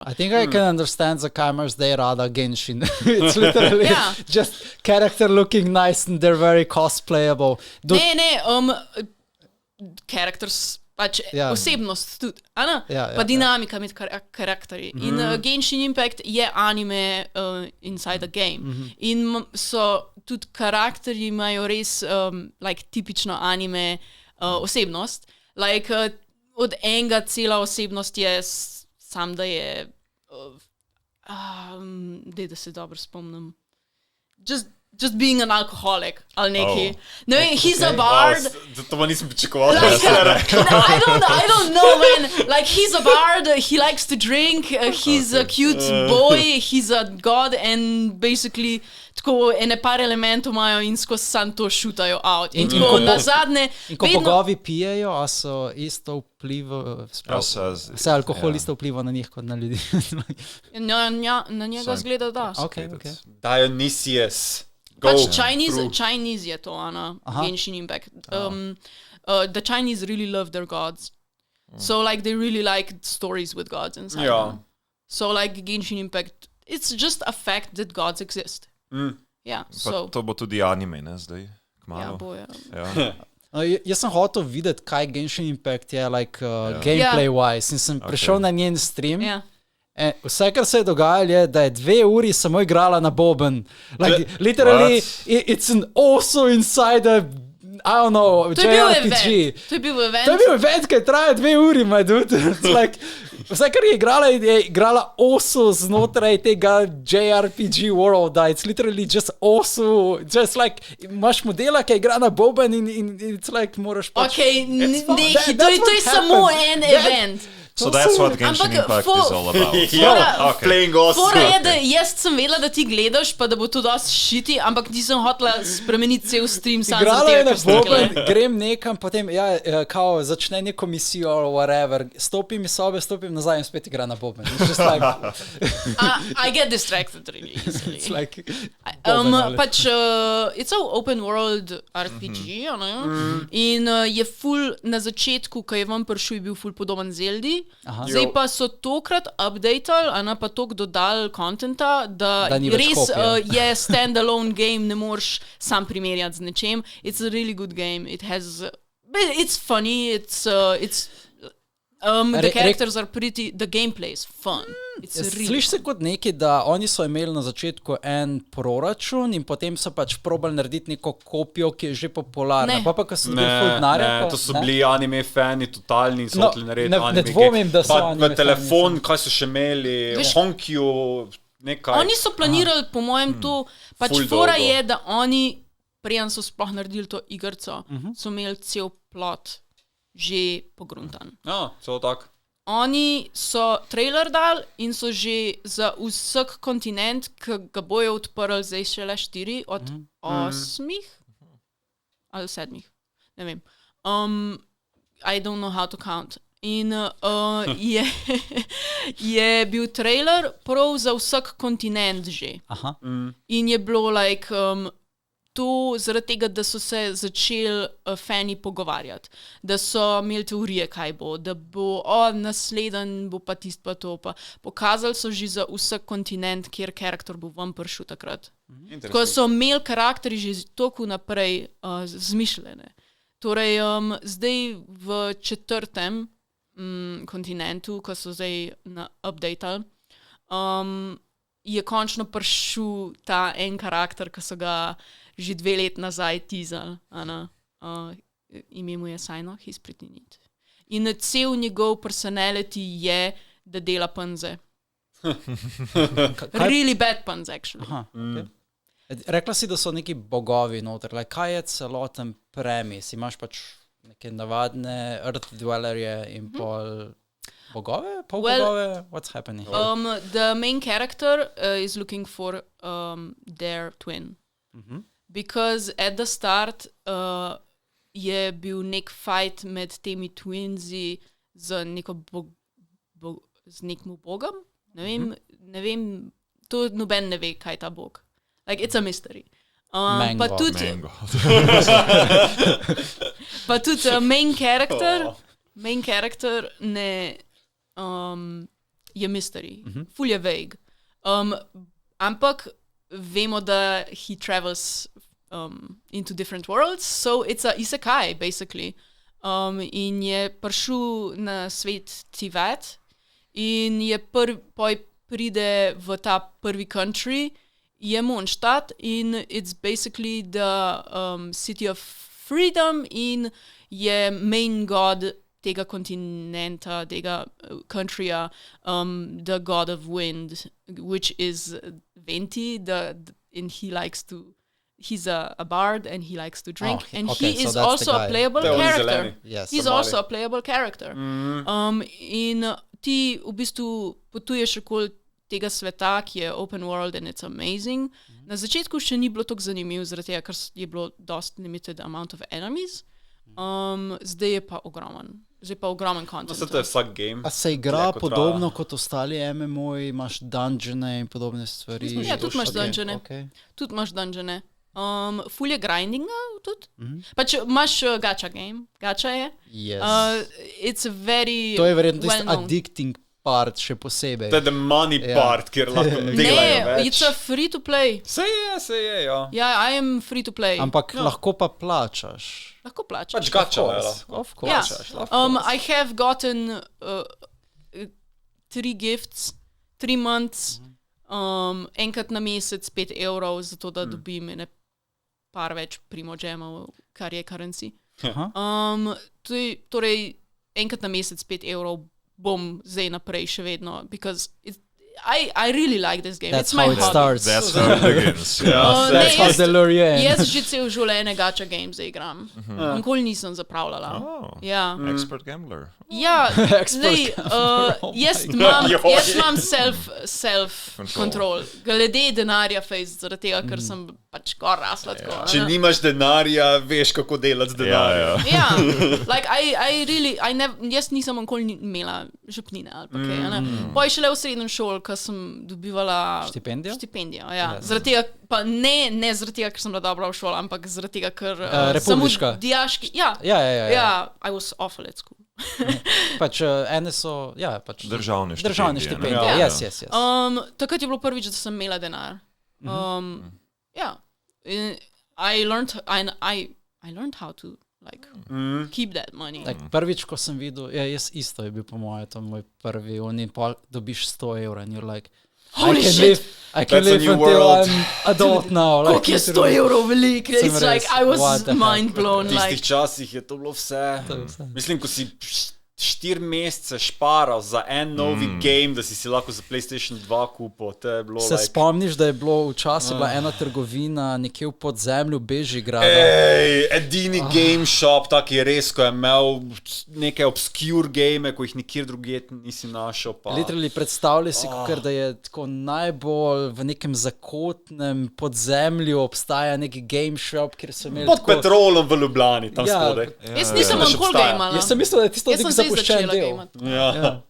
I think I can understand zakaj imaš zdaj rada Genshin. It's literally just character looking nice and they're very cosplayable. Characters, pač osebnost tudi, pa dinamika med karakterji. In Genshin Impact je anime inside the game. In so tudi karakterji imajo res tipično anime osebnost. Od enega cela osebnost je sam, da je da se dobro spomnim. Just being an alcoholic ali neki. No, he's a bard. To pa nisem pričakoval. I don't know, man. He's a bard, he likes to drink, he's a cute boy, he's a god and basically tako ene par elementov imajo in skozi sam to šutajo out. In tako na zadnje... In ko bogovi pijejo, a so isto vplivo... Vse alkohol isto vpliva na njih kot na ljudi. Na njega zgleda, da. Okay. Dionysius. Pač Chinese je to, Genshin Impact. The Chinese really love their gods. So they really like stories with gods inside them. So Genshin Impact, it's just a fact that gods exist. To bo tudi anime, ne, zdaj? Ja, boja. Jaz sem hotel videti, kaj Genshin Impact je, gameplay-wise. In sem prišel na njen stream. Vse, kar se je dogajalo, je, da je 2 uri samo igrala na boben. Literally, it's an also inside a, I don't know, JRPG. To je bil event, ki traja 2 uri, my dude. Vse, kar je igrala osu znotraj tega JRPG worlda. It's literally just osu, just imaš modela, ki igra na boben in it's moraš pač... Okay, to je samo en event. So that's what Genshin Impact is all about. Playing osu. Fora je, da jaz sem vedela, da ti gledaš, pa da bo to dosti shitty, ampak nisem hotela spremeniti cel stream sam za tega, ker sem boben, grem nekam, potem kao začne neko misijo or whatever, stopim iz sobe, stopim nazaj in spet igra na boben. It's just I get distracted really easily. It's like... Pač, it's an open world RPG, in je ful na začetku, ko je vam prišel, je bil ful podoben Zeldi. Zdaj pa so tokrat updatali, pa toliko dodali kontenta, da res je standalone game, ne moreš sam primerjati z nečem. It's a really good game. It's funny, the characters are pretty, the gameplay is fun. Sliši se kot neki, da oni so imeli na začetku en proračun in potem so pač probali narediti neko kopijo, ki je že popularna. Pa ko so bili ful denarja. To so bili anime fani totalni in so hoteli narediti anime. Ne dvomim, da so anime fani. Telefon, kaj so še imeli, Honkyu, nekaj. Oni so planirali, po mojem, to, pač fora je, da oni, preden so sploh naredili to igrco, so imeli cel plot že pogruntan. Celo tak. Oni so trailer dal in so že za vsak kontinent, ki ga bojo odprli zdaj šele 4 od 8 ali 7, ne vem. I don't know how to count. In je bil trailer prav za vsak kontinent že. In je bilo to zaradi tega, da so se začeli fani pogovarjati, da so imeli teorije, kaj bo, da bo naslednji bo pa tisto pa to. Pa pokazali so že za vsak kontinent, kjer karakter bo vam prišel takrat. Tako so imeli karakteri že toliko naprej zmišljene. Torej, zdaj v 4. kontinentu, ko so zdaj updatali, je končno prišel ta en karakter, ki so ga že 2 let nazaj teasali. Ime mu je Sino, he's pretty neat. In cel njegov personality je, da dela punze. Really bad puns, actually. Rekla si, da so neki bogovi noter. Kaj je celoten premis? Imaš pač neke navadne earth dwellerje in pol bogove? Pol bogove? What's happening? The main character is looking for their twin. Because at the start je bil nek fight med temi twinsi z nekim bogom. Ne vem, to noben ne ve, kaj je ta bog. It's a mystery. Mango. Pa tudi main character ne je mystery, ful je vague. Ampak vemo, da he travels into different worlds, so it's a isekai, basically. In je prišel na svet Tibet in je pride v ta prvi country, je Mondstadt in it's basically the city of freedom in je main god tega kontinenta, tega countryja, the god of wind, which is Venti, and he likes to, he's a bard and he likes to drink, and he is also a playable character. Yes. He's also a playable character. In ti v bistvu potuješ okoli tega sveta, ki je open world and it's amazing. Na začetku še ni bilo tako zanimivo, zaradi tega, ker je bilo dost limited amount of enemies. Zdaj je pa ogromen. Zdaj pa ogromen content. To je vsak game. A se igra podobno kot ostali MMO-ji, imaš dungeone in podobne stvari? Ja, tudi imaš dungeone. Tudi imaš dungeone. Ful je grindinga tudi. Pač imaš gacha game. Gacha je. Yes. It's a very to je verjetno tisti addicting part še posebej. To je the money part, kjer lahko delajo več. It's a free to play. Se je, ja. Ja, I am free to play. Ampak lahko pa plačaš. Lahko plačaš. Pač gacha, of course. I have gotten 3 gifts, 3 months, enkrat na mesec 5 evrov, zato da dobim par več primogemov, kar je currency. Torej, enkrat na mesec 5 evrov bom zdaj naprej še vedno, because I really like this game. That's it's my how it hobby. starts. That's how it begins. That's how the lure ends. Jaz že cel življenje gacha games igram. Nikoli nisem zapravljala. Ja. Expert gambler. Ja, zdaj, jaz imam self-control. Glede denarja face, zaradi tega, ker sem pač gor rasla tako. Če nimaš denarja, veš, kako delati z denarjem. Ja, like, jaz nisem nikoli imela žepnine ali pa kaj. Pa je šele v srednjem šoli, ko sem dobivala štipendijo, ja. Zaradi tega, pa ne zaradi tega, ker sem bila dobra v šoli, ampak zaradi tega, ker republiška. Dijaški, ja, I was awful at school. Pač ene so, ja, pač državne štipendije. Yes. Takrat je bilo prvič, da sem imela denar. Ja. I learned how to like keep that money. Like, prvič, ko sem videl, jaz isto je bil po moje, to moj prvi, in pa dobiš 100 evrov and you're like, I can live until I'm adult now. Koliko je 100 evrov veliko? It's like, I was mind blown. V tistih časih je to bilo vse. Mislim, ko si 4 mesece šparal za en novi game, da si lahko za PlayStation 2 kupil, to je bilo Se spomniš, da je bilo včasih bila ena trgovina nekje v podzemlju Bežigrada? Edini game shop, tak je res, ko je imel neke obscure game, ko jih nikjer drugje nisi našel. Literally predstavljaj si, ker da je tako najbolj v nekem zakotnem podzemlju obstaja neki game shop, kjer so imeli pod Petrolom v Ljubljani, tam spodaj. Jaz nisem nikoli gamala. Jaz sem mislil, da je tisto nek zapuščen del. Ja.